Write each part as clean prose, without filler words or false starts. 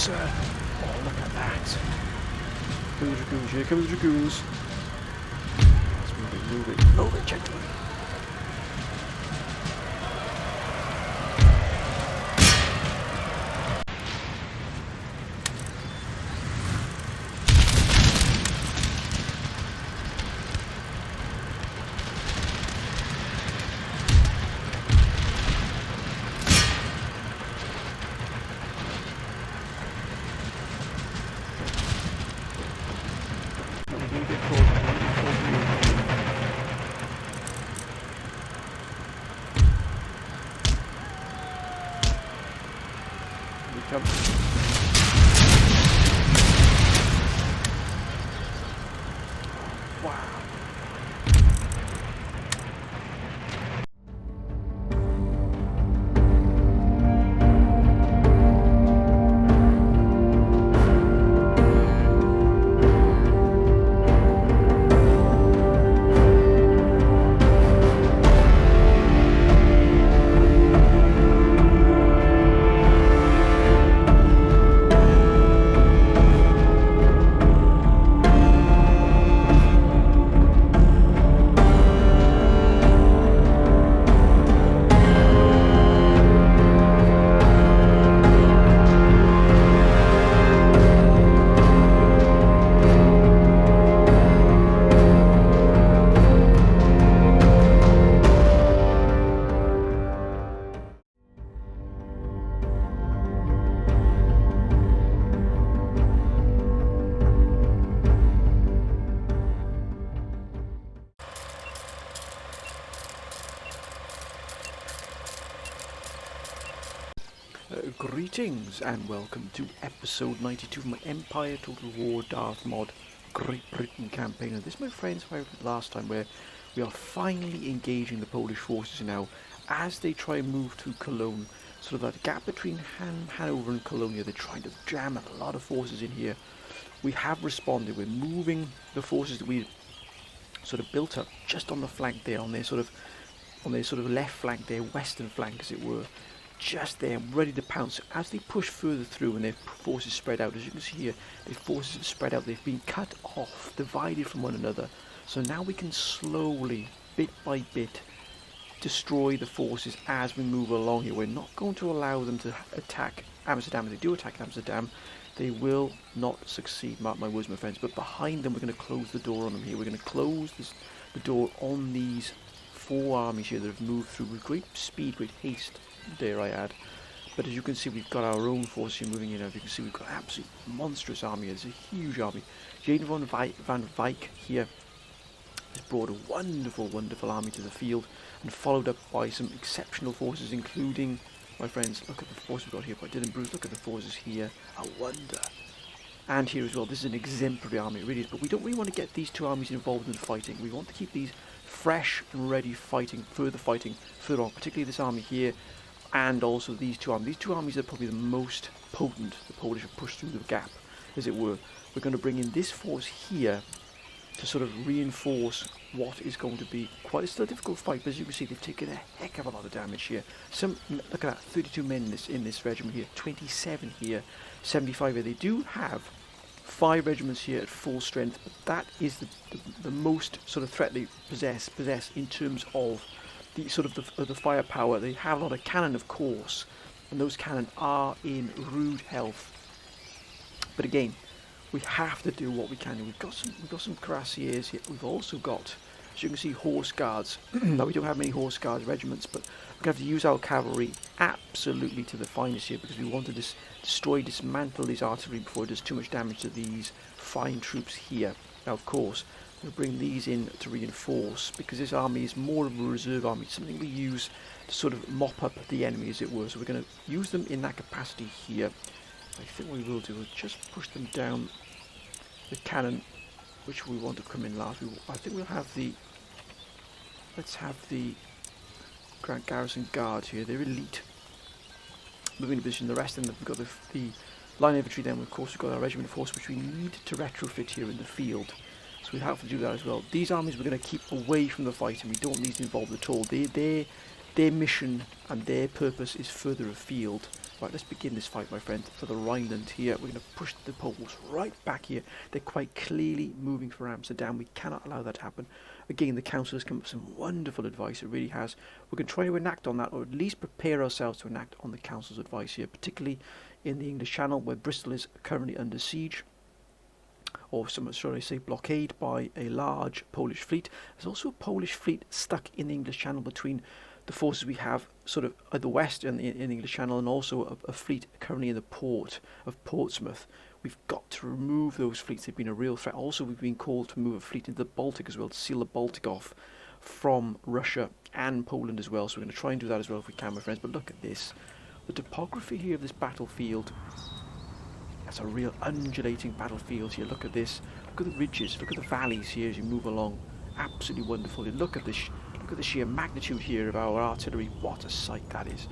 closer. Oh, look at that. Here comes the dragoons, here comes the dragoons. Let's move it, gentlemen. Greetings and welcome to episode 92 of my Empire Total War Darth Mod Great Britain campaign. And this, my friends, where last time where we are finally engaging the Polish forces now as they try and move to Cologne. Sort of that gap between Hanover and Cologne, they're trying to jam a lot of forces in here. We have responded. We're moving the forces that we sort of built up just on the flank there, on their sort of left flank, their western flank as it were. Just there, ready to pounce. As they push further through and their forces spread out, as you can see here, their forces have spread out. They've been cut off, divided from one another. So now we can slowly, bit by bit, destroy the forces as we move along here. We're not going to allow them to attack Amsterdam. If they do attack Amsterdam, they will not succeed, mark my words, my friends. But behind them, we're going to close the door on them here. We're going to close the door on these four armies here that have moved through with great speed, great haste, dare I add. But as you can see, we've got our own force here moving in. As you can see, we've got an absolute monstrous army. It's a huge army. Jane van Wyk here has brought a wonderful army to the field and followed up by some exceptional forces, including, my friends, look at the force we've got here by Dylan Bruce. Look at the forces here. A wonder. And here as well, this is an exemplary army, it really is. But we don't really want to get these two armies involved in fighting. We want to keep these fresh and ready fighting further on, particularly this army here. And also these two armies. These two armies are probably the most potent. The Polish have pushed through the gap, as it were. We're going to bring in this force here to sort of reinforce what is going to be quite still a difficult fight. But as you can see, they've taken a heck of a lot of damage here. Look at that, 32 men in this regiment here, 27 here, 75 here. They do have 5 regiments here at full strength, but that is the most sort of threat they possess in terms of the firepower. They have a lot of cannon, of course, and those cannon are in rude health. But again, we have to do what we can. We've got some cuirassiers here. We've also got, as you can see, horse guards. Now we don't have many horse guards regiments, but we're going to have to use our cavalry absolutely to the finest here, because we want to dismantle this artillery before it does too much damage to these fine troops here. Now, of course, we'll bring these in to reinforce, because this army is more of a reserve army, something we use to sort of mop up the enemy, as it were. So we're going to use them in that capacity here. I think what we will do is just push them down the cannon, which we want to come in last. I think we'll have let's have the Grand Garrison Guards here. They're elite. Moving to position. The rest of them, we've got the line infantry. Then, of course, we've got our regiment force, which we need to retrofit here in the field. So we have to do that as well. These armies we're going to keep away from the fight, and we don't need to involve at all. Their their mission and their purpose is further afield. Right, let's begin this fight, my friend, for the Rhineland here. We're going to push the Poles right back here. They're quite clearly moving for Amsterdam. We cannot allow that to happen. Again, the council has come up with some wonderful advice. It really has. We're going to try to enact on that, or at least prepare ourselves to enact on the council's advice here, particularly in the English Channel, where Bristol is currently under siege, or some, should I say, blockade by a large Polish fleet. There's also a Polish fleet stuck in the English Channel between the forces we have sort of at the west in the English Channel, and also a fleet currently in the port of Portsmouth. We've got to remove those fleets. They've been a real threat. Also, we've been called to move a fleet into the Baltic as well, to seal the Baltic off from Russia and Poland as well. So we're going to try and do that as well if we can, my friends. But look at this. The topography here of this battlefield, that's a real undulating battlefield here. Look at this. Look at the ridges. Look at the valleys here as you move along. Absolutely wonderful. Look at this. Look at the sheer magnitude here of our artillery. What a sight that is.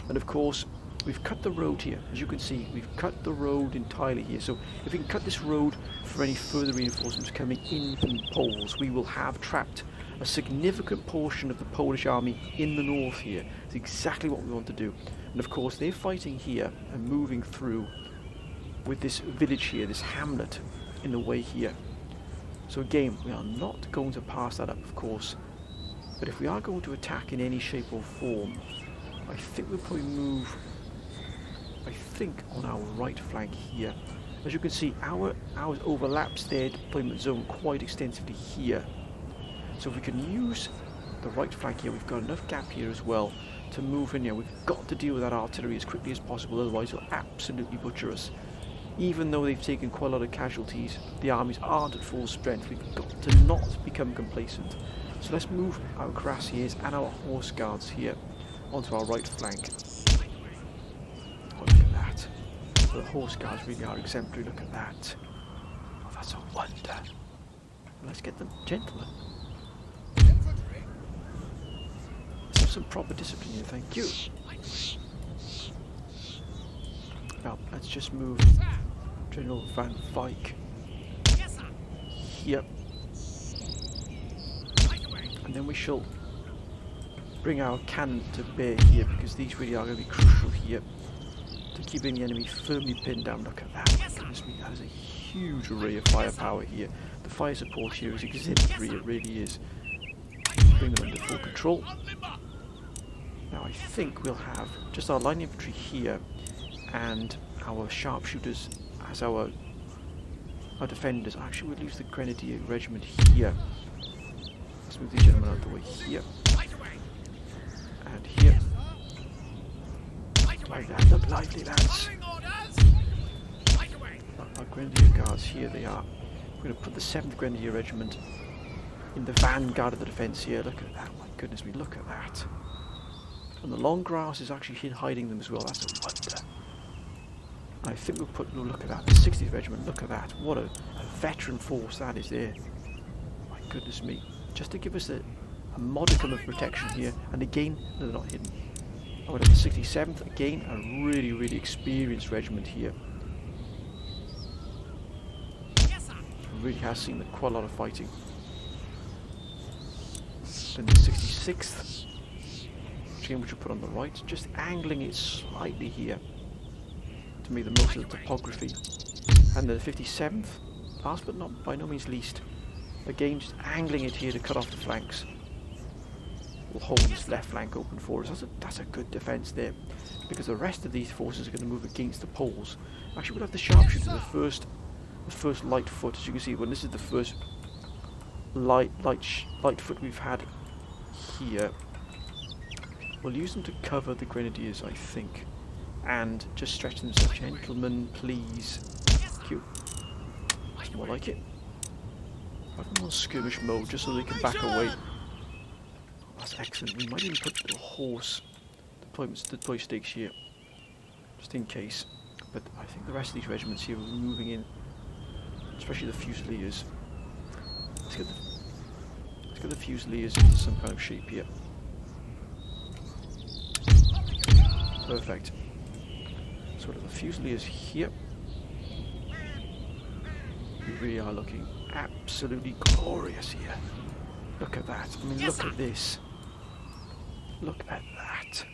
And of course, we've cut the road here. As you can see, we've cut the road entirely here. So if we can cut this road for any further reinforcements coming in from the Poles, we will have trapped a significant portion of the Polish army in the north here. It's exactly what we want to do. And of course, they're fighting here and moving through with this village here, this hamlet in the way here. So again, we are not going to pass that up, of course. But if we are going to attack in any shape or form, I think we'll probably move, on our right flank here. As you can see, ours overlaps their deployment zone quite extensively here. So if we can use the right flank here, we've got enough gap here as well to move in here. We've got to deal with that artillery as quickly as possible, otherwise it'll absolutely butcher us. Even though they've taken quite a lot of casualties, the armies aren't at full strength. We've got to not become complacent. So let's move our cuirassiers and our horse guards here onto our right flank. Oh, look at that. The horse guards really are exemplary. Look at that. Oh, that's a wonder. Let's get them gentlemen. Let's have some proper discipline here, thank you. Now, let's just move General Van Wyck here. And then we shall bring our cannon to bear here, because these really are going to be crucial here to keeping the enemy firmly pinned down. Look at that. Goodness me, that is a huge array of firepower here. The fire support here is exemplary, it really is. Bring them under full control. Now I think we'll have just our line infantry here and our sharpshooters as our defenders. Actually, we'll use the Grenadier Regiment here. Let's move these gentlemen out of the way here. And here. Like that. Look lively, lads. Our Grenadier Guards, here they are. We're going to put the 7th Grenadier Regiment in the vanguard of the defence here. Look at that. My goodness me, look at that. And the long grass is actually hiding them as well. That's a wonder. I think we'll put, look at that, the 60th Regiment, look at that. What a veteran force that is there. My goodness me. Just to give us a modicum of protection here. And again, no, they're not hidden. Oh, we have the 67th, again, a really, really experienced regiment here. Really has seen quite a lot of fighting. Then the 66th, which we'll put on the right, just angling it slightly here to make the most of the topography. And the 57th, last but not by no means least, again just angling it here to cut off the flanks. We'll hold this left flank open for us. That's a good defence there, because the rest of these forces are going to move against the Poles. Actually, we'll have the sharpshooters, the first light foot. As you can see, when this is the first light foot we've had here, we'll use them to cover the grenadiers, I think, and just stretch them. So, gentlemen, please. Thank you. That's more like it. Have them on skirmish mode, just so they can back away. That's excellent. We might even put the horse deploy stakes here, just in case. But I think the rest of these regiments here will be moving in, especially the Fusiliers. Let's get the Fusiliers into some kind of shape here. Perfect. So the Fusiliers here. We really are looking absolutely glorious here. Look at that. I mean, look at this. Look at that.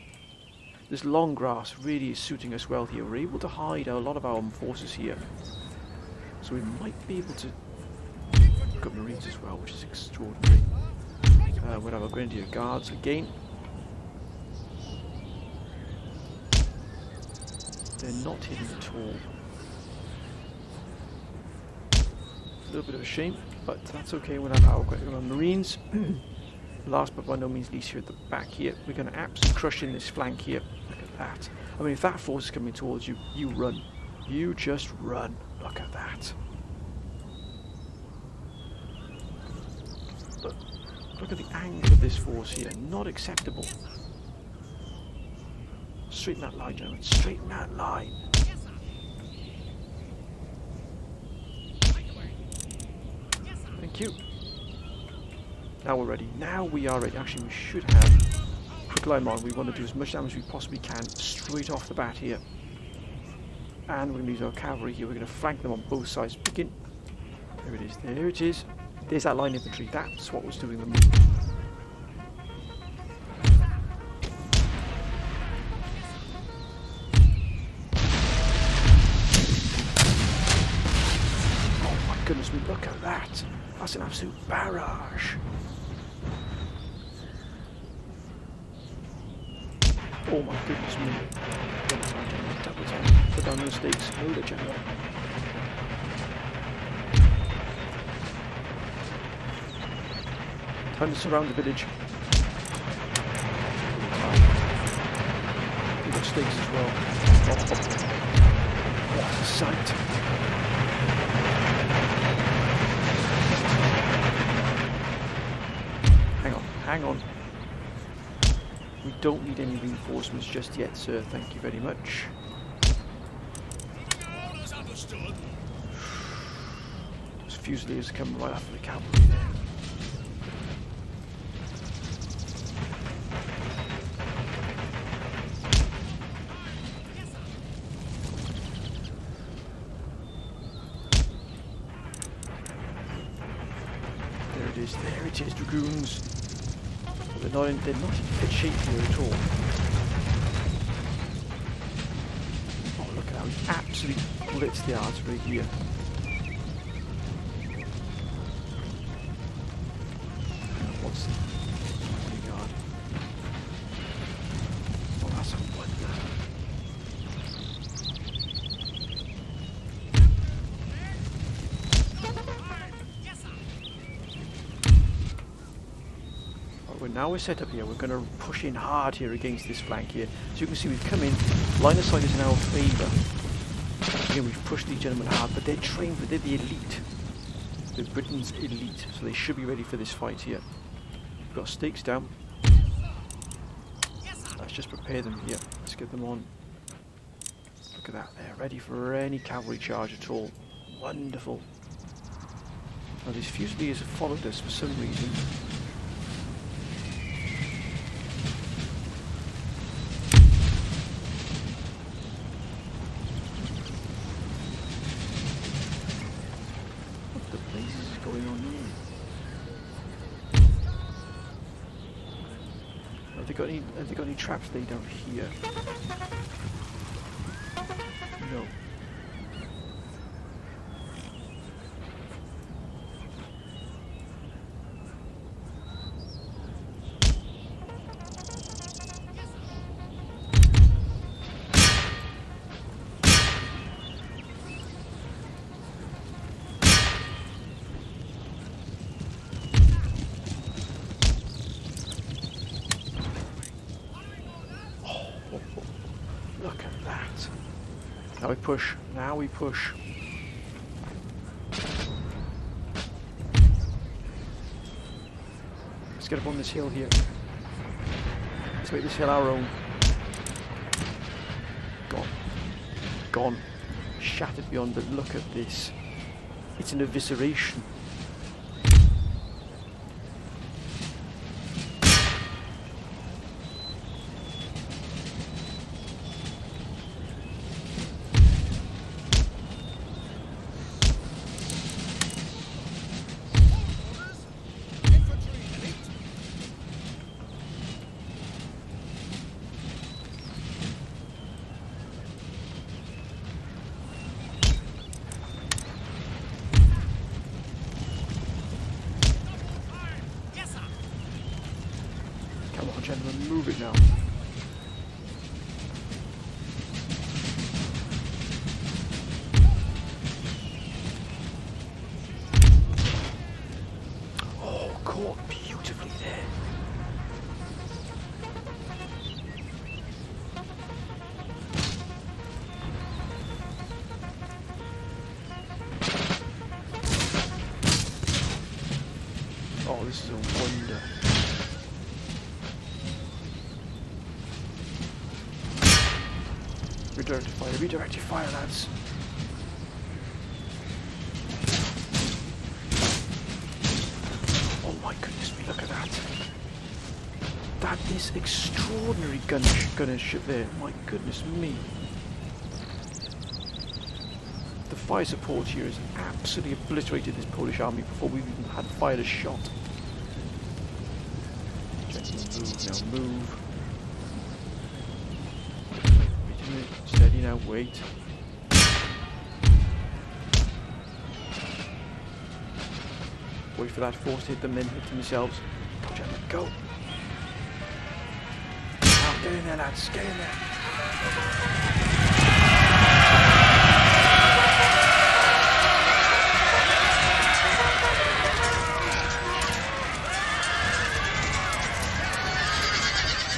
This long grass really is suiting us well here. We're able to hide a lot of our forces here. So we might be able to... We've got Marines as well, which is extraordinary. We'll have our Grenadier Guards again. They're not hidden at all. A little bit of a shame, but that's okay. We'll have our Marines. Last but by no means least here at the back here. We're going to absolutely crush in this flank here. Look at that. I mean, if that force is coming towards you, you run. You just run. Look at that. Look at the angle of this force here. Not acceptable. Straighten that line, gentlemen. Straighten that line. Thank you. Now we're ready. Now we are ready. Actually, we should have quick line on. We want to do as much damage as we possibly can straight off the bat here. And we're going to use our cavalry here. We're going to flank them on both sides. Begin. There it is. There it is. There's that line infantry. That's what was doing them. Oh my goodness me, look at that. That's an absolute barrage. Oh my goodness me. Double time. Put down those stakes. Hold it, general. Time to surround the village. We've got stakes as well. Oh, what a sight. Hang on. We don't need any reinforcements just yet, sir. Thank you very much. Those Fusiliers come right after the cavalry there. There it is, dragoons. They're not in fit shape here at all. Oh, look at how he absolutely blitzed the artillery here. What's the guard? Oh, that's a wonder. Now we're set up here, we're going to push in hard here against this flank here. So you can see we've come in, line of sight is in our favour. Again, we've pushed these gentlemen hard, but they're trained, they're the elite. They're Britain's elite, so they should be ready for this fight here. We've got stakes down. Let's just prepare them here. Let's get them on. Look at that, they're ready for any cavalry charge at all. Wonderful. Now these Fusiliers have followed us for some reason. Have they got any traps laid down here? No. Look at that. Now we push. Now we push. Let's get up on this hill here. Let's make this hill our own. Gone. Gone. Shattered beyond, but look at this. It's an evisceration. gentlemen, move it now. Oh, caught beautifully there. Oh, this is a wonder. Redirect your fire, lads. Oh my goodness me, look at that. That is extraordinary gunnership there, my goodness me. The fire support here has absolutely obliterated this Polish army before we've even had fired a shot. Gentlemen, move now, move. Wait a minute, steady now, wait. Wait for that force to hit them, then hit themselves. Go, gentlemen, go. Now, get in there, lads, get in there.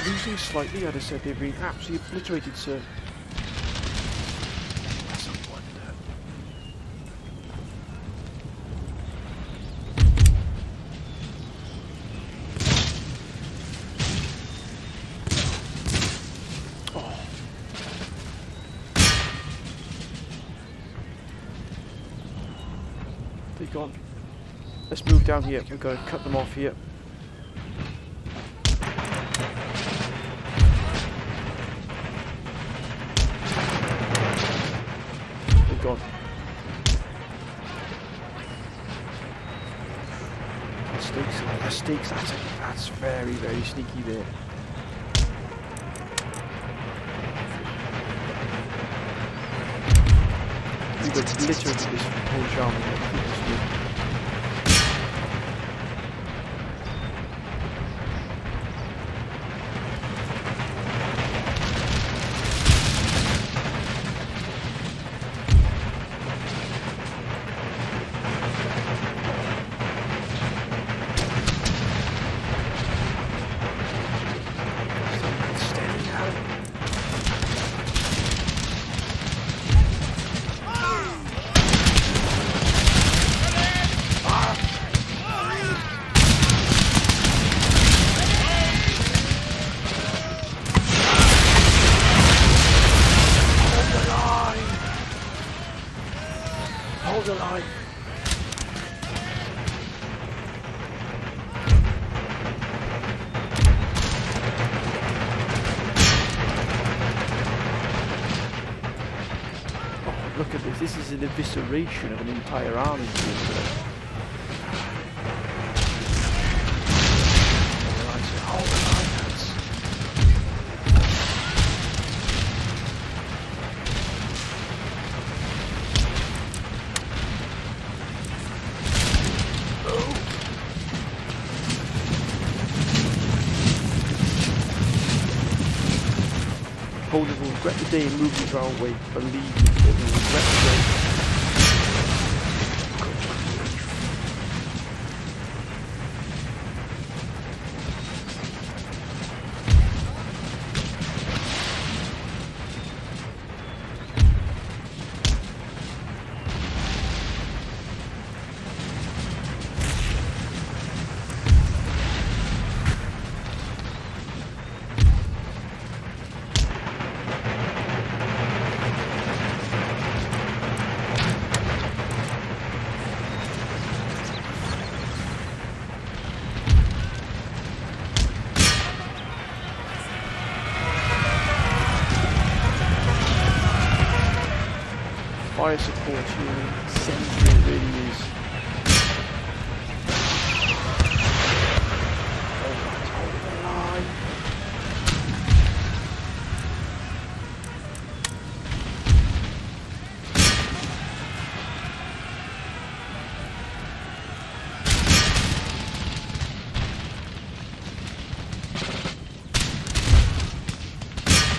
Losing slightly, I'd have said they've been absolutely obliterated, sir. That's a wonder. Oh. They're gone. Let's move down here. We've got to cut them off here. God. Stakes, that's very, very sneaky there. We've obliterated this Polish army. Hold the line. Oh, look at this. This is an evisceration of an entire army. Hold the line, lads. Poland will regret the day and move into our way. Believe me, they will regret the day. Fire support here, centre it really is. Alright, hold the line.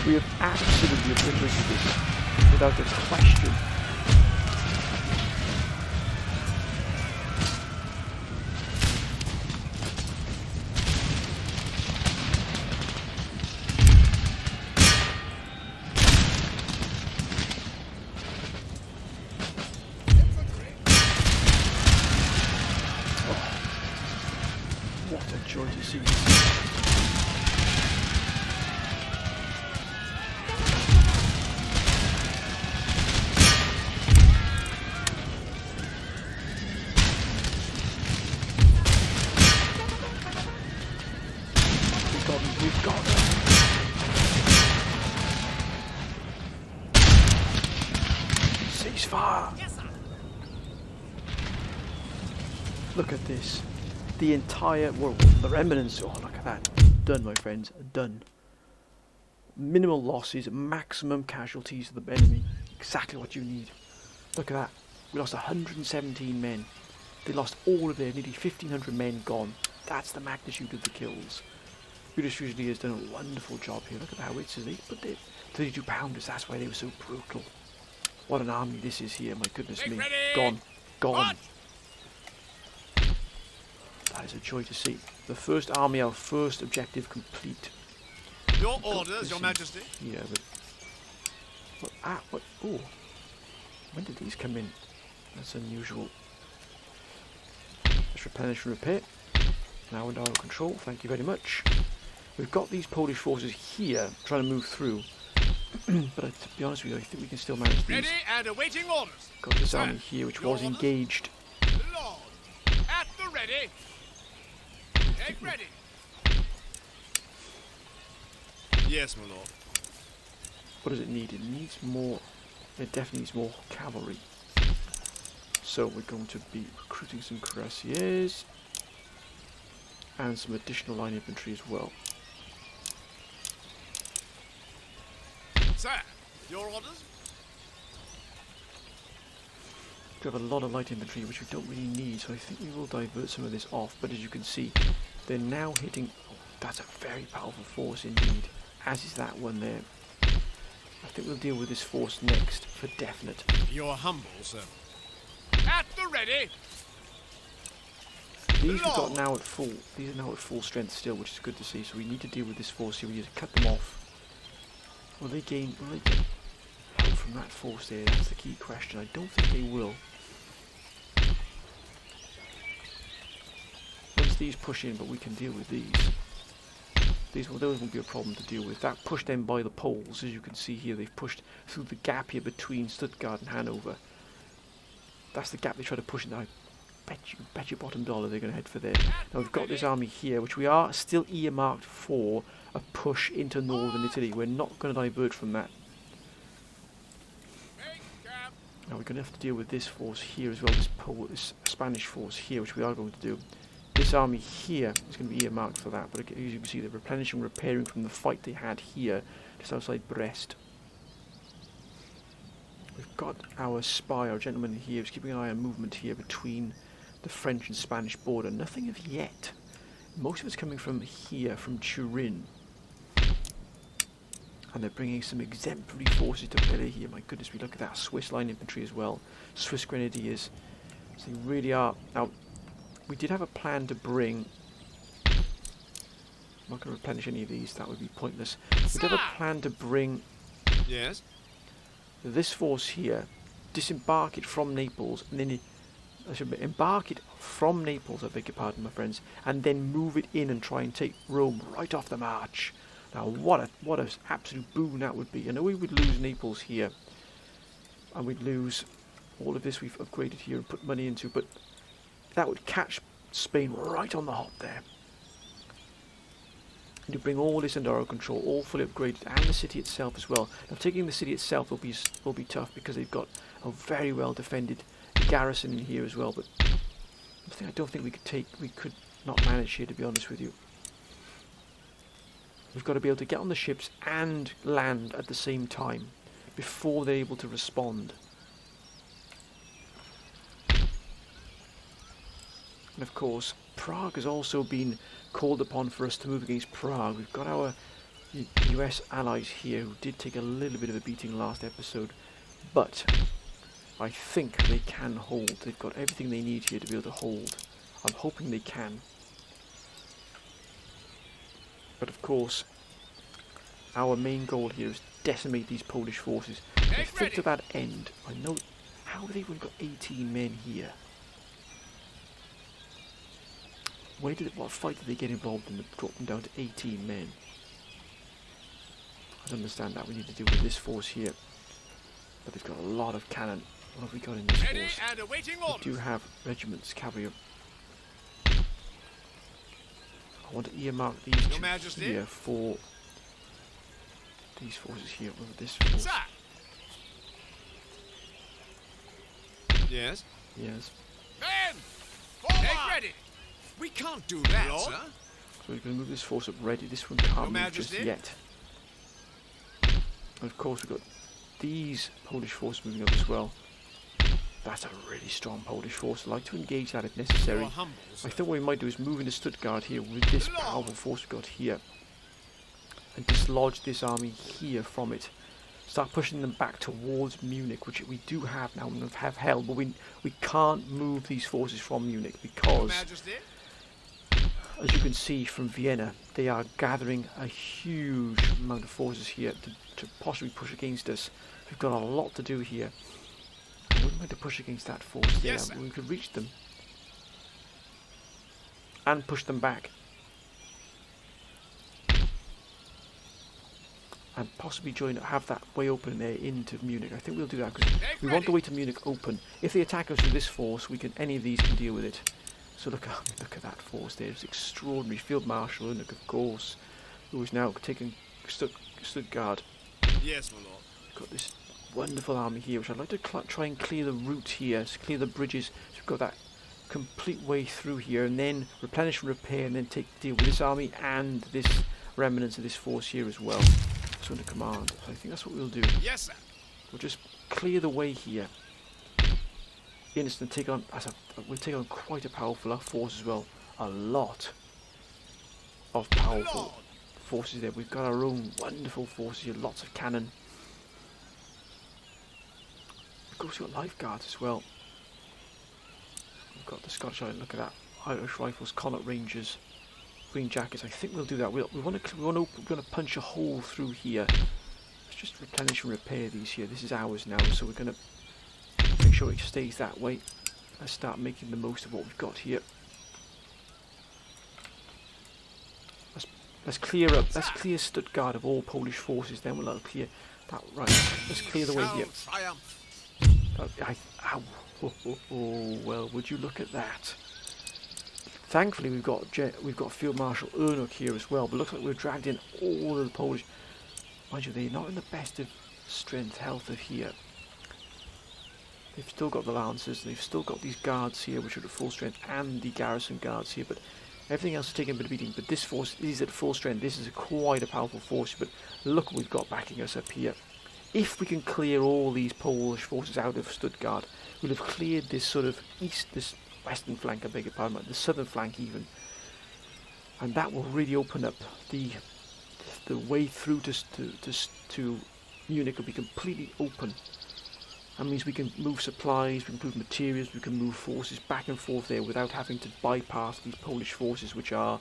We have absolutely obliterated this without a question. What a joy to see. We've got them. Ceasefire. Yes, sir. Look at this. The entire world, the remnants. Oh, look at that. Done, my friends. Done. Minimal losses, maximum casualties to the enemy. Exactly what you need. Look at that. We lost 117 men. They lost all of their nearly 1,500 men gone. That's the magnitude of the kills. British Fusiliers done a wonderful job here. Look at the howitzers. They put their 32 pounders. That's why they were so brutal. What an army this is here. My goodness me. Ready. Gone. Gone. March. That is a joy to see. The first army, our first objective complete. Your orders, Your Majesty. Yeah, but what? Oh, when did these come in? That's unusual. Let's replenish and repair. Now under our control. Thank you very much. We've got these Polish forces here trying to move through, but to be honest with you, I think we can still manage these. Ready and awaiting orders. Got this Sir, army here, which your was orders? engaged. Lord, at the ready. Take ready. Yes, my lord. What does it need? It needs more. It definitely needs more cavalry. So we're going to be recruiting some cuirassiers and some additional line infantry as well. Sir, your orders. We have a lot of light infantry which we don't really need, so I think we will divert some of this off. But as you can see, they're now hitting. Oh, that's a very powerful force indeed, as is that one there. I think we'll deal with this force next for definite. You're humble, sir. At the ready. These we've got now at full. These are now at full strength still, which is good to see. So we need to deal with this force here. We need to cut them off. Will they gain? Will they get help from that force there? That's the key question. I don't think they will. Once these push in, but we can deal with these. Those won't be a problem to deal with. That pushed them by the Poles, as you can see here. They've pushed through the gap here between Stuttgart and Hanover. That's the gap they try to push in. I bet your bottom dollar they're going to head for there. Now we've got this army here, which we are still earmarked for a push into northern Italy. We're not going to divert from that. Now we're going to have to deal with this force here as well, this Spanish force here, which we are going to do. This army here is going to be earmarked for that, but as you can see, they're replenishing, repairing from the fight they had here, just outside Brest. We've got our spy, our gentleman here, who's keeping an eye on movement here between the French and Spanish border. Nothing of yet. Most of it's coming from here, from Turin. And they're bringing some exemplary forces to bear here. My goodness, we look at that Swiss line infantry as well. Swiss grenadiers. So they really are. Now, we did have a plan to bring. I'm not going to replenish any of these. That would be pointless. We did have a plan to bring. Yes. This force here, disembark it from Naples, and then I should embark it from Naples, I beg your pardon, my friends, and then move it in and try and take Rome right off the march. Now, what a absolute boon that would be. I know we would lose Naples here, and we'd lose all of this we've upgraded here and put money into, but that would catch Spain right on the hop there. And to bring all this under our control, all fully upgraded, and the city itself as well. Now, taking the city itself will be tough because they've got a very well defended garrison in here as well. But I don't think we could not manage here, to be honest with you. We've got to be able to get on the ships and land at the same time before they're able to respond. And of course, Prague has also been called upon for us to move against Prague. We've got our US allies here who did take a little bit of a beating last episode, but I think they can hold. They've got everything they need here to be able to hold. I'm hoping they can. But of course, our main goal here is decimate these Polish forces. I think to that end, I know, how have they only got 18 men here? What fight did they get involved in that dropped them down to 18 men? I don't understand that. We need to deal with this force here. But they've got a lot of cannon. What have we got in this force? And awaiting We do have regiments, cavalry. I want to earmark these Your two Majesty? here for these forces here. What about this force? Sir. Yes. Yes. Men! Forward! Make ready! We can't do that, Lord? sir. So we're going to move this force up ready. This one can't Your move just Majesty? yet. And of course we've got these Polish forces moving up as well. That's a really strong Polish force. I'd like to engage that if necessary. You're humble, sir. I think what we might do is move into Stuttgart here with this powerful force we've got here. And dislodge this army here from it. Start pushing them back towards Munich, which we do have now and have held. But we can't move these forces from Munich Your because, Majesty? as you can see from Vienna, they are gathering a huge amount of forces here to possibly push against us. We've got a lot to do here. I wouldn't like to push against that force there. Yes, sir. We could reach them and push them back. And possibly have that way open there into Munich. I think we'll do that because we want the way to Munich open. If they attack us with this force, any of these can deal with it. So look at that force there. It's extraordinary. Field Marshal Unuk, of course, who is now taking Stuttgart. Yes, my lord. Got this wonderful army here, which I'd like to try and clear the route here, so clear the bridges. So we've got that complete way through here, and then replenish and repair, and then deal with this army and this remnants of this force here as well. So under command. So I think that's what we'll do. Yes, sir. We'll just clear the way here. Instant take on. We'll take on quite a powerful force as well. A lot of powerful forces there. We've got our own wonderful forces here. Lots of cannon. Of course, we've got life guards as well. We've got the Scottish Island. Look at that. Irish Rifles, Connaught Rangers, Green Jackets. I think we'll do that. We want to punch a hole through here. Let's just replenish and repair these here. This is ours now, so we're going to make sure it stays that way. Let's start making the most of what we've got here. Let's clear up. Let's clear Stuttgart of all Polish forces. Then we'll clear that. Right. Let's clear the way here. Triumph. Ow. Oh, well, would you look at that? Thankfully, we've got Field Marshal Unuk here as well. But looks like we've dragged in all of the Polish. Mind you, they're not in the best of strength, health of here. They've still got the Lancers. They've still got these guards here, which are at full strength, and the garrison guards here. But everything else is taking a bit of beating. But this force is at full strength. This is quite a powerful force. But look what we've got backing us up here. If we can clear all these Polish forces out of Stuttgart, we'll have cleared this sort of this western flank, I beg your pardon, the southern flank even. And that will really open up the way through to Munich will be completely open. That means we can move supplies, we can move materials, we can move forces back and forth there without having to bypass these Polish forces, which are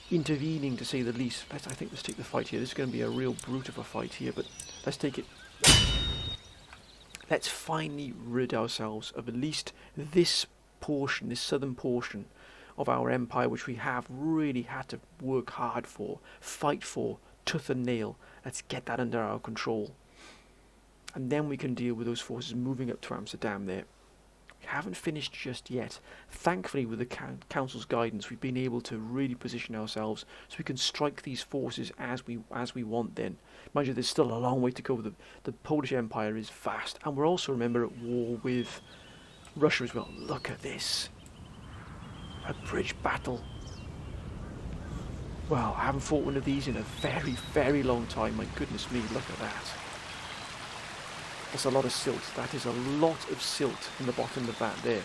intervening to say the least. I think let's take the fight here. This is going to be a real brute of a fight here, but let's take it. Let's finally rid ourselves of at least this portion, this southern portion of our empire, which we have really had to work hard for, fight for, tooth and nail. Let's get that under our control. And then we can deal with those forces moving up to Amsterdam there. We haven't finished just yet. Thankfully, with the Council's guidance, we've been able to really position ourselves so we can strike these forces as we want then. Mind you, there's still a long way to go. The Polish Empire is vast. And we're also, remember, at war with Russia as well. Look at this. A bridge battle. Well, I haven't fought one of these in a very, very long time. My goodness me, look at that. That's a lot of silt. That is a lot of silt in the bottom of that there.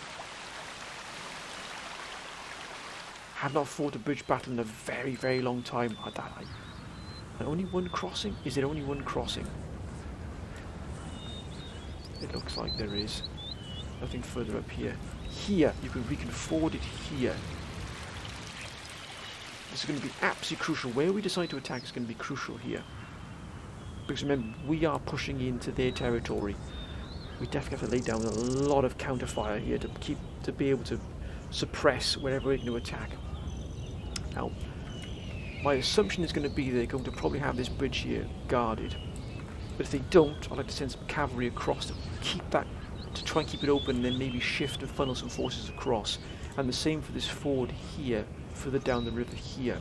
I have not fought a bridge battle in a very, very long time. And only one crossing? Is there only one crossing? It looks like there is. Nothing further up here. Here, we can ford it here. This is going to be absolutely crucial. Where we decide to attack is going to be crucial here. Because remember, we are pushing into their territory. We definitely have to lay down a lot of counter fire here to be able to suppress wherever we're going to attack. Now, my assumption is going to be they're going to probably have this bridge here guarded. But if they don't, I'd like to send some cavalry across to try and keep it open, and then maybe shift and funnel some forces across. And the same for this ford here, further down the river here.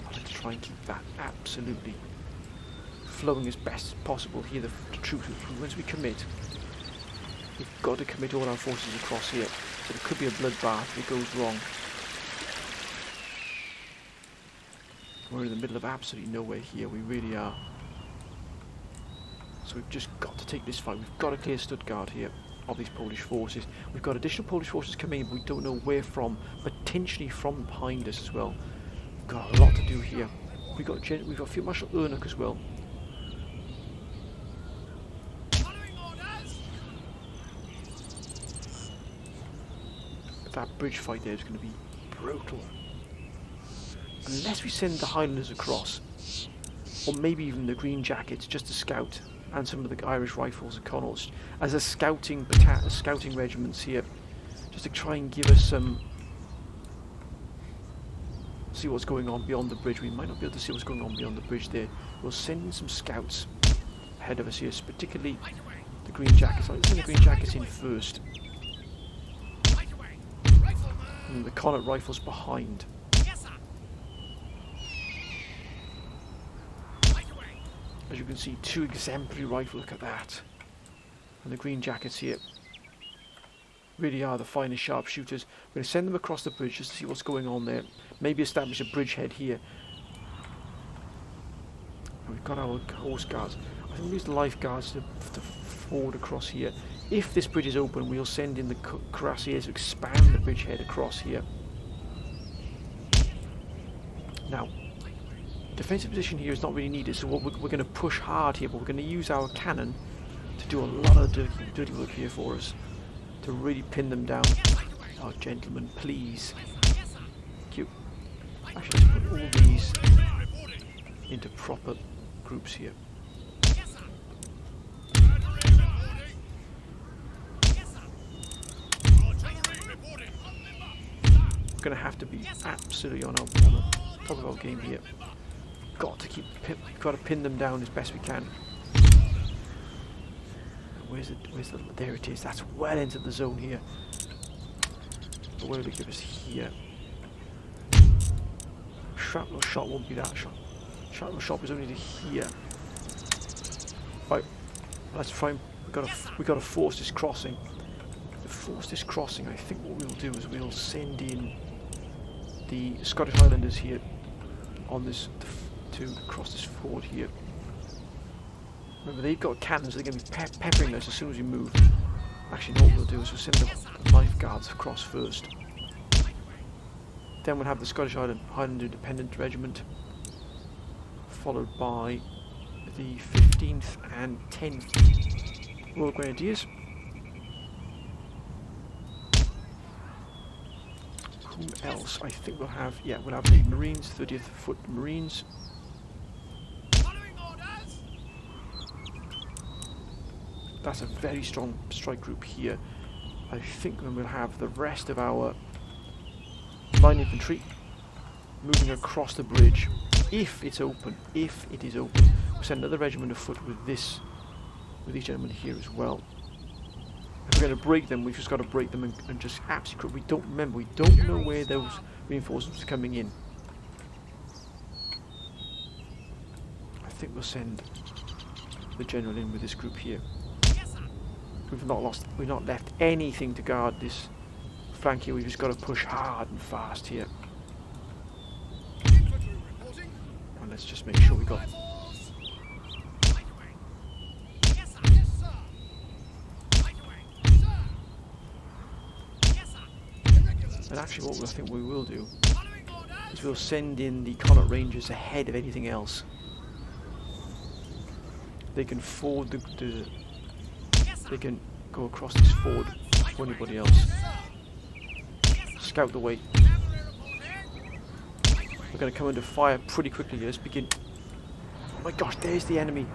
I'd like to try and keep that absolutely flowing as best as possible here. The troops, once we commit, we've got to commit all our forces across here. So there could be a bloodbath if it goes wrong. We're in the middle of absolutely nowhere here, we really are. So we've just got to take this fight. We've got to clear Stuttgart here of these Polish forces. We've got additional Polish forces coming in, but we don't know where from. Potentially from behind us as well. We've got a lot to do here. We've got Field Marshal Ernoch as well. That bridge fight there is going to be brutal. Unless we send the Highlanders across, or maybe even the Green Jackets just to scout, and some of the Irish Rifles and Connaughts as a scouting regiments here, just to try and give us some, see what's going on beyond the bridge. We might not be able to see what's going on beyond the bridge there. We'll send in some scouts ahead of us here, particularly the Green Jackets. Let's send the Green Jackets in first, and the Connaught Rifles behind. As you can see, two exemplary rifles, look at that. And the Green Jackets here really are the finest sharpshooters. We're going to send them across the bridge just to see what's going on there. Maybe establish a bridgehead here. And we've got our horse guards. I think we'll use the life guards to ford across here. If this bridge is open, we'll send in the cuirassiers to expand the bridgehead across here. Now, defensive position here is not really needed, so we're going to push hard here, but we're going to use our cannon to do a lot of dirty work here for us, to really pin them down. Oh, gentlemen, please. Thank you. Actually, let's put all these into proper groups here. We're going to have to be absolutely on the top of our game here. Got to pin them down as best we can. There it is. That's well into the zone here. But where will it give us here? Shrapnel shot won't be that shot. Shrapnel shot is only to here. Right, let's try and we got to force this crossing. To force this crossing, I think what we'll do is we'll send in the Scottish Highlanders here on this to cross this ford here. Remember, they've got cannons, so they're going to be peppering us as soon as we move. Actually, no, what we'll do is we'll send the lifeguards across first. Then we'll have the Scottish Highland Independent Regiment, followed by the 15th and 10th Royal Grenadiers. Who else? I think we'll have the Marines, 30th Foot Marines. That's a very strong strike group here. I think then we'll have the rest of our line infantry moving across the bridge. If it's open, we'll send another regiment of foot with these gentlemen here as well. If we're going to break them, we've just got to break them and just absolutely. We don't know where those reinforcements are coming in. I think we'll send the general in with this group here. We've not left anything to guard this flank here. We've just got to push hard and fast here. And let's just make sure we got. And actually, what I think we will do is we'll send in the Connaught Rangers ahead of anything else. They can ford they can go across this ford before anybody else. Scout the way. We're going to come under fire pretty quickly. Let's begin. Oh my gosh, there's the enemy.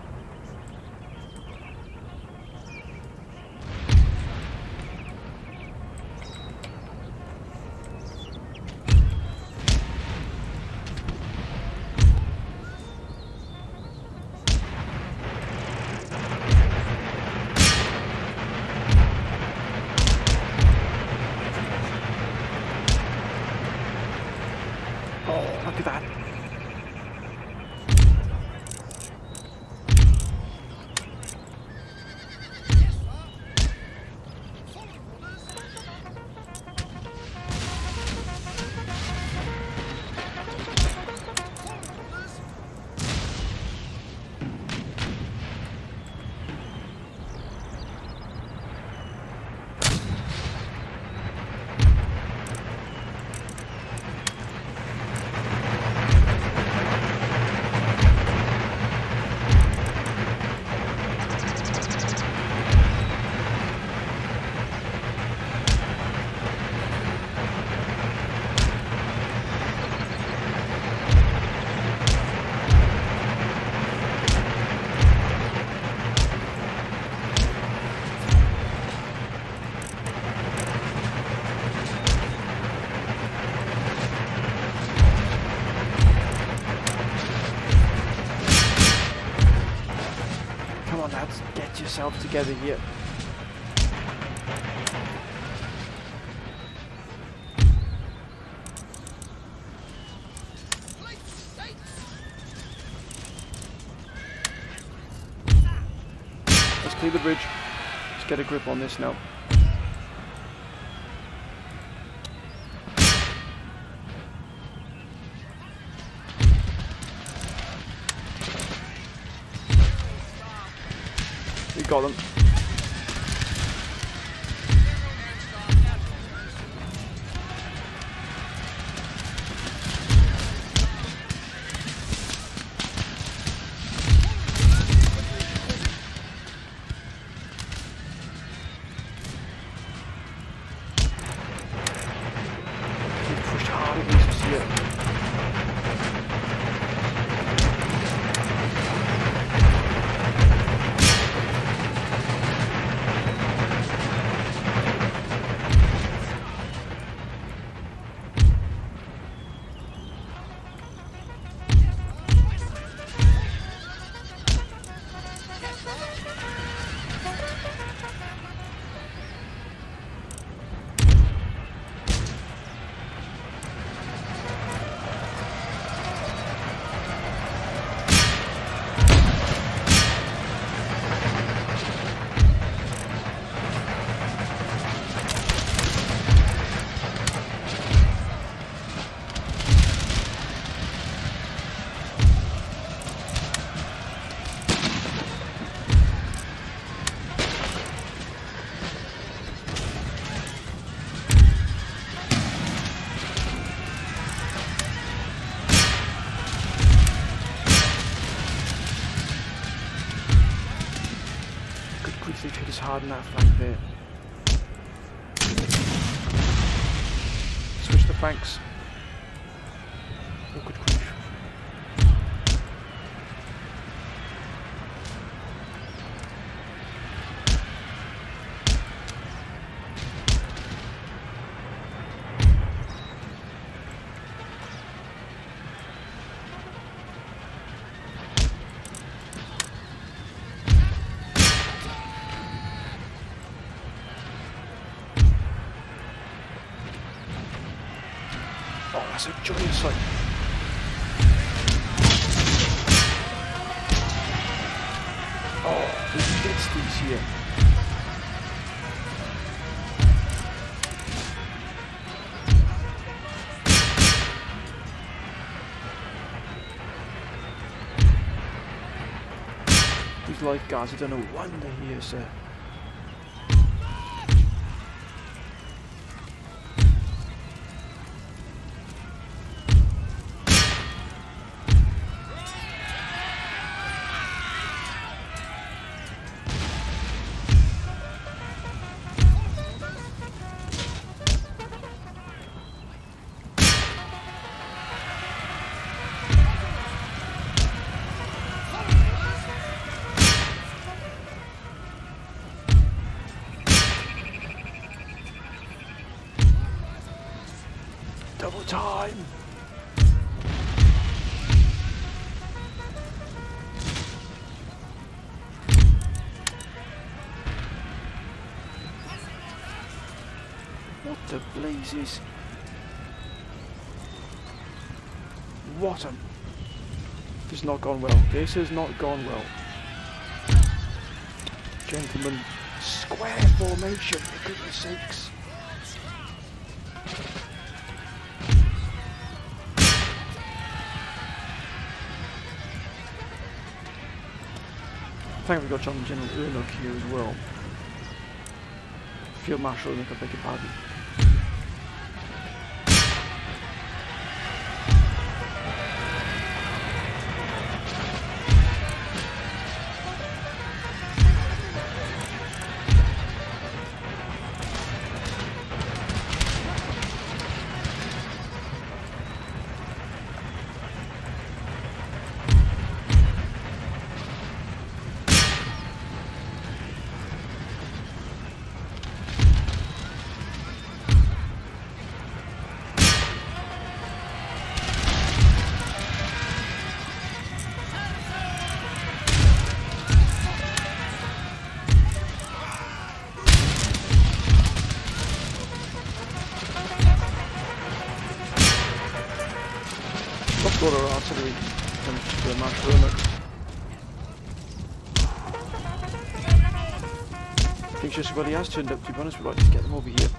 Oh, look at that. Come on lads, get yourself together here. Let's clear the bridge. Let's get a grip on this now. We got them. We've pushed hard against us here. They've hit us hard on that flank there. Switch the flanks. Oh, good grief. Oh, that's a joyous sight. Oh, there's bits here. These lifeguards have done a wonder here, sir. Double time! What the blazes? What a... This has not gone well. This has not gone well. Gentlemen, square formation, for goodness sakes. I think we've got John General Urnock here as well. Field Marshal Urnock, I beg your pardon. Got our artillery comes to the Marshal Urnock. I think just what he has turned up, to be honest, we'd like to get them over here.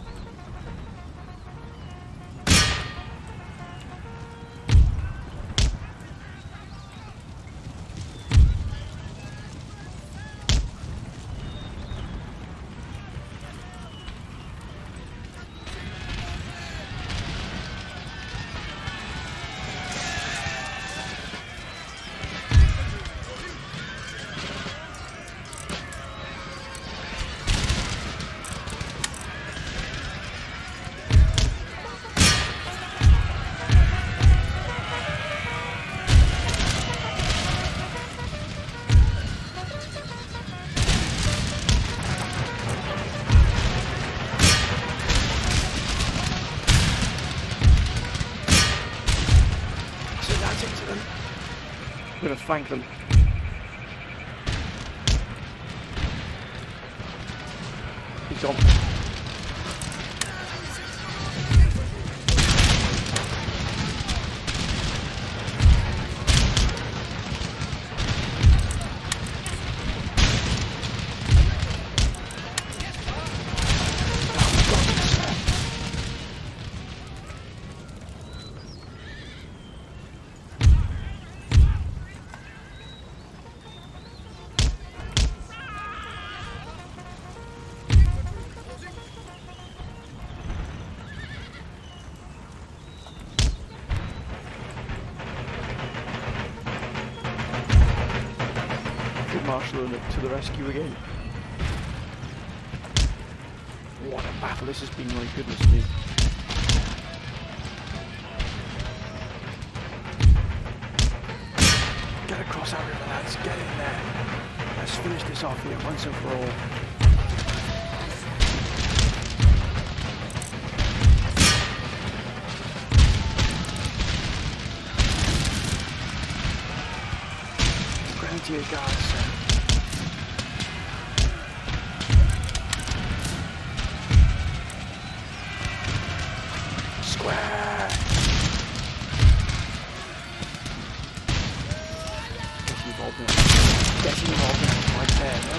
I'm going to flank them. He's gone. Marshal Urnock to the rescue again. What a battle this has been, my goodness me. Get across our river, lads, get in there. Let's finish this off here once and for all. Grenadier Guards. Square! Get involved now. Get involved now, right there. No.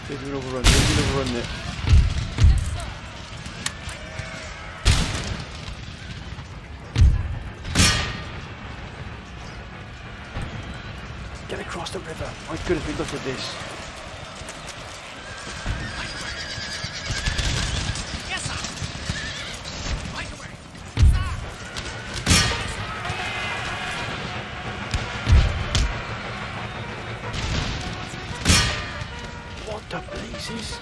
There's an overrun there. Get across the river. My goodness, we look at this. Yes, sir. Right away. What the blazes?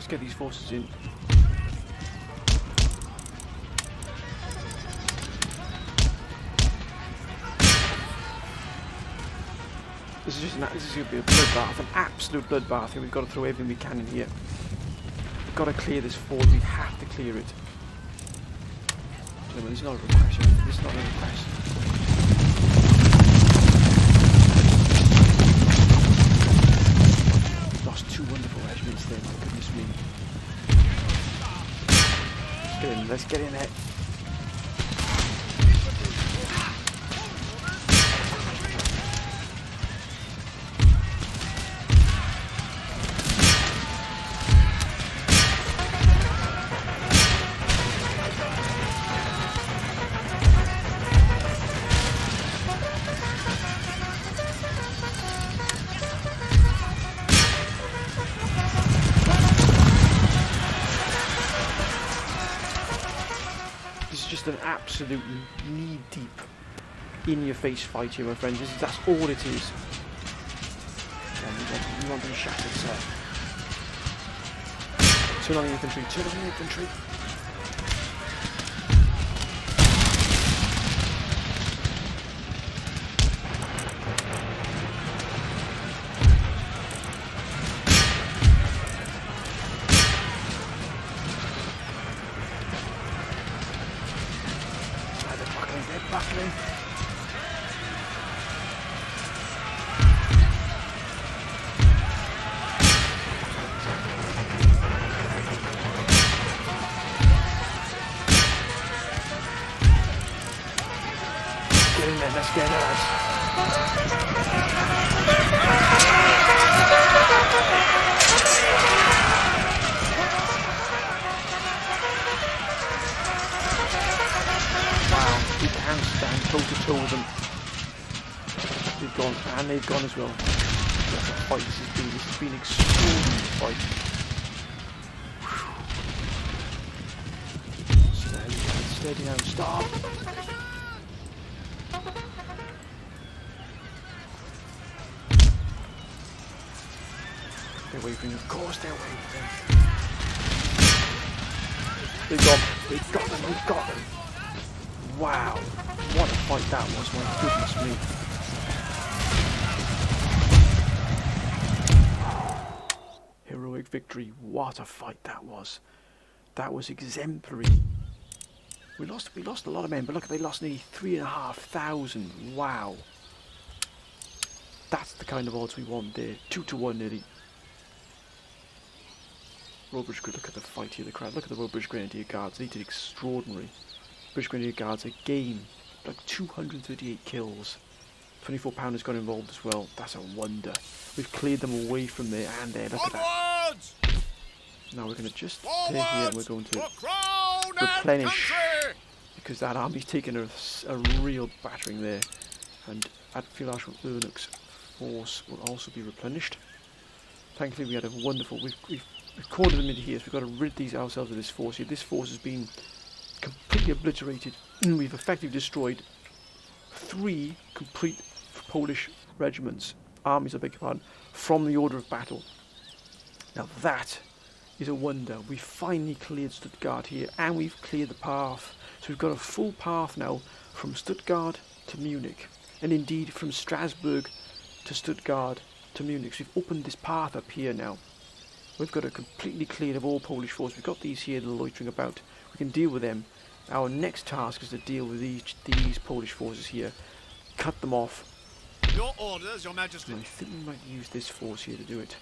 Let's get these forces in. This is going to be a bloodbath, an absolute bloodbath here. We've got to throw everything we can in here. We've got to clear this fort. We have to clear it. Gentlemen, this is not a request. This is not a request. We've lost 2 wonderful regiments there, my goodness me. Let's get in there. An absolute knee-deep, in-your-face fight here, my friends. That's all it is. We want to be shattered, sir. Turn on the infantry. Turn on the infantry. Buckling. Get in there, let's get in there, lads. And stand toe-to-toe with them. They've gone, and they've gone as well. What a fight this has been. This has been an extraordinary fight. Steady now, stop! They're wavering, of course they're wavering. They've got them, they've got them. Wow, what a fight that was, my goodness me. Heroic victory, what a fight that was. That was exemplary. We lost a lot of men, but look, they lost nearly 3,500. Wow. That's the kind of odds we want there. 2-1 nearly. Royal British, look at the fight here, the crowd. Look at the Royal British Grenadier Guards, they did extraordinary. British Grenadier Guards again, like 238 kills. 24 pounders got involved as well. That's a wonder. We've cleared them away from there and there. Look at that. Now we're going to just stay here and we're going to replenish, because that army's taken a real battering there. And at Field Marshal Urneck's force will also be replenished. Thankfully we had a wonderful, we've cornered them into here, so we've got to rid ourselves of this force here. This force has been completely obliterated. We've effectively destroyed 3 complete Polish regiments, armies I beg your pardon, from the order of battle. Now that is a wonder. We finally cleared Stuttgart here, and we've cleared the path. So we've got a full path now from Stuttgart to Munich, and indeed from Strasbourg to Stuttgart to Munich. So we've opened this path up here now. We've got it completely cleared of all Polish forces. We've got these here that are loitering about. We can deal with them. Our next task is to deal with these Polish forces here. Cut them off. Your orders, Your Majesty. And I think we might use this force here to do it.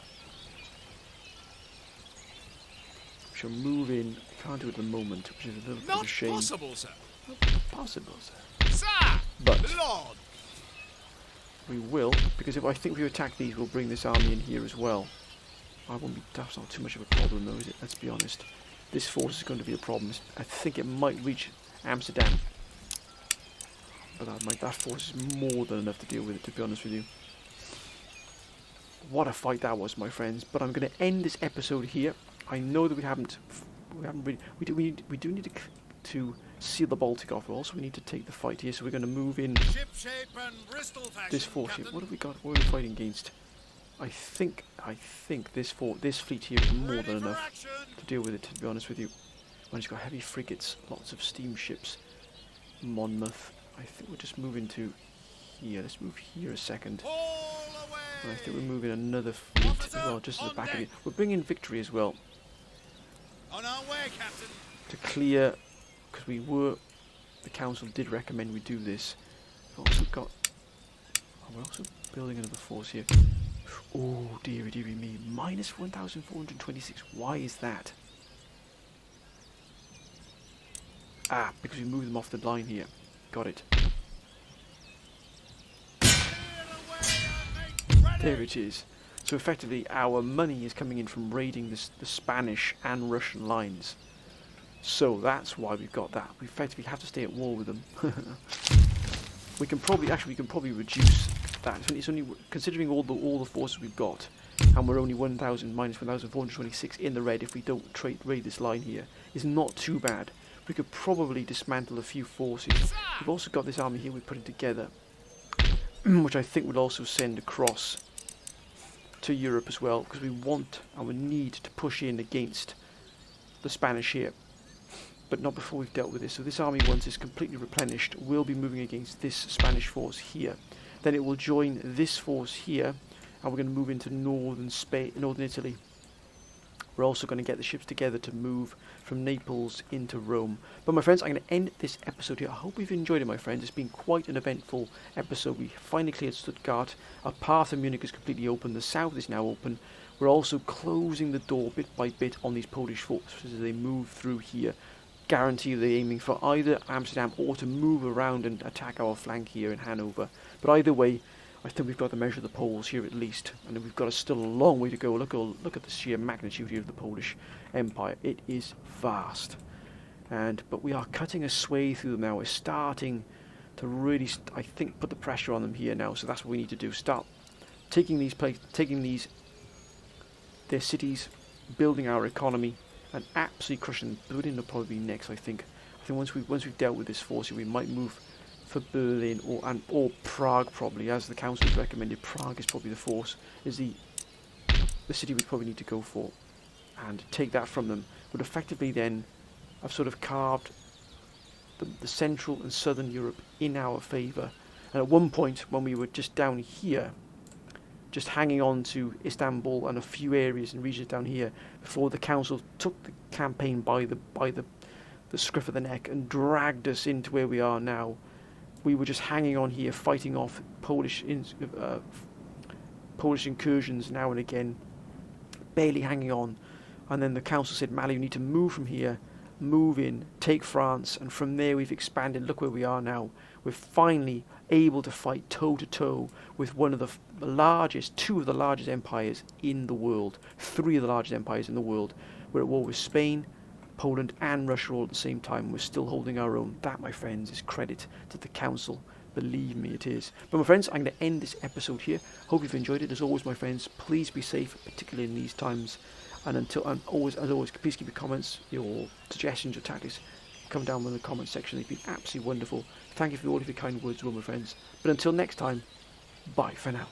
We shall move in. We can't do it at the moment, which is a little bit of a shame. Not possible, sir. Not possible, sir. Sir! But Lord! we will, because if I think if we attack these, we'll bring this army in here as well. That's not too much of a problem though, is it? Let's be honest. This force is going to be a problem. I think it might reach Amsterdam. But that force is more than enough to deal with it, to be honest with you. What a fight that was, my friends. But I'm going to end this episode here. I know that we do need to seal the Baltic off. Also, we need to take the fight here. So we're going to move in Shipshape and Bristol fashion, this force here. Captain. What have we got? What are we fighting against? I think this fleet here is more than enough to deal with it, to be honest with you. When it's got heavy frigates, lots of steamships, Monmouth. I think we're just moving to here. Let's move here a second. And I think we're moving another fleet as well, just at the back of it. We're bringing Victory as well. On our way, Captain. To clear, because the council did recommend we do this. We're also building another force here. Oh, dearie me. Minus 1,426. Why is that? Ah, because we moved them off the line here. Got it. There it is. So effectively, our money is coming in from raiding the Spanish and Russian lines. So that's why we've got that. We effectively have to stay at war with them. we can probably reduce that. It's only considering all the forces we've got, and we're only minus 1,426 in the red if we don't raid this line here. Is not too bad. We could probably dismantle a few forces. We've also got this army here we're putting together, which I think would also send across to Europe as well, because we want and we need to push in against the Spanish here, but not before we've dealt with this. So this army, once it's completely replenished, will be moving against this Spanish force here. Then it will join this force here, and we're going to move into northern Italy. We're also going to get the ships together to move from Naples into Rome. But my friends, I'm going to end this episode here. I hope you've enjoyed it, my friends. It's been quite an eventful episode. We finally cleared Stuttgart. Our path to Munich is completely open. The south is now open. We're also closing the door bit by bit on these Polish forces as they move through here. Guarantee they're aiming for either Amsterdam or to move around and attack our flank here in Hanover. But either way, I think we've got to measure the Poles here at least, and we've got still a long way to go. Look at the sheer magnitude here of the Polish Empire. It is vast, but we are cutting a sway through them now. We're starting to really, I think, put the pressure on them here now. So that's what we need to do. Start taking their cities, building our economy, and absolutely crushing them. Berlin will probably be next. I think once we've dealt with this force, we might move for Berlin or Prague probably, as the council has recommended. Prague is probably the city we probably need to go for, and take that from them. But effectively then, I've sort of carved the central and southern Europe in our favour. And at one point, when we were just down here, just hanging on to Istanbul and a few areas and regions down here, before the council took the campaign by the scruff of the neck and dragged us into where we are now. We were just hanging on here, fighting off Polish incursions now and again, barely hanging on. And then the council said, Mali, you need to move from here, move in, take France, and from there we've expanded. Look where we are now. We're finally able to fight toe-to-toe with two of the largest empires in the world, three of the largest empires in the world. We're at war with Spain, Poland and Russia all at the same time. We're still holding our own. That, my friends, is credit to the council. Believe me, it is. But my friends, I'm going to end this episode here. Hope you've enjoyed it. As always, my friends, please be safe, particularly in these times. And as always, please keep your comments, your suggestions, your tactics, come down in the comment section. They've been absolutely wonderful. Thank you for all of your kind words, well, my friends. But until next time, bye for now.